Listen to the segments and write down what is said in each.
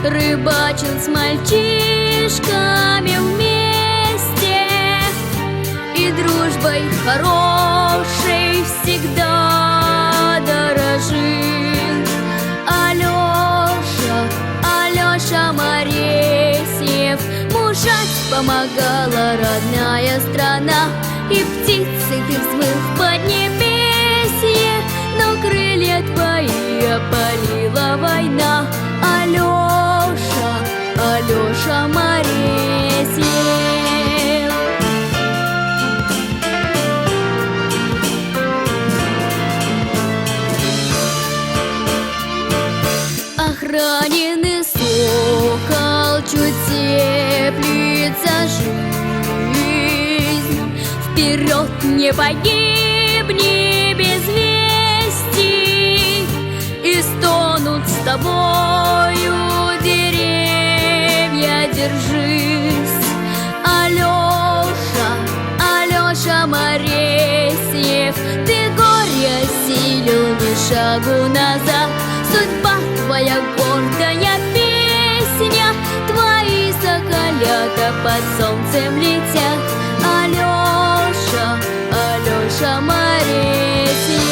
рыбачил с мальчишками вместе, и дружбой хорошей всегда дорожил. Алёша Моресьев, мужать помогала родная страна, и птицы ты взмыл в поднебесье, но крылья твои опалила война. Алёша Моресьев. Ах, раненый сокол, чуть теплится жизнь, вперед не погибни без вести, и стонут с тобою деревья, держись. Алёша Моресьев, ты горе осилил, ни шагу назад. Судьба твоя гордая песня, твои соколята под солнцем летят. Алёша Моресьев.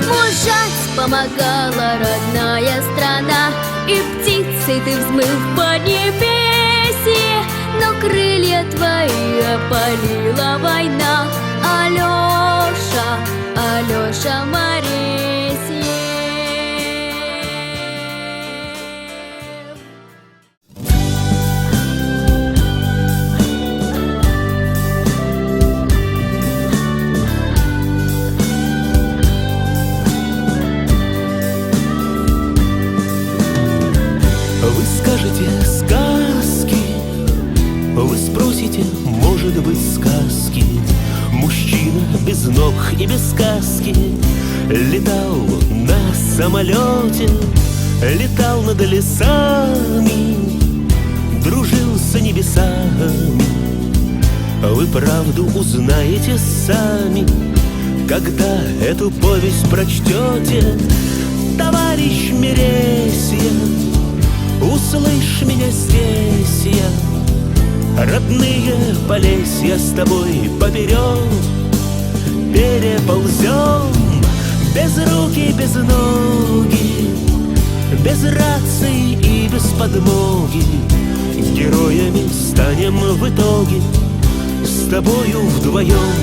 Мужать помогала родная страна, и птицей ты взмыл в поднебесье, но крылья твои опалила война. Алёша Моресьев. Сказки, вы спросите, может быть, сказки. Мужчина без ног и без каски летал на самолете, летал над лесами, дружил с небесами. Вы правду узнаете сами, когда эту повесть прочтете. Товарищ Мересьев, услышь меня здесь я, родные Полесья, с тобой поперек переползем. Без руки, без ноги, без рации и без подмоги, героями станем в итоге с тобою вдвоем.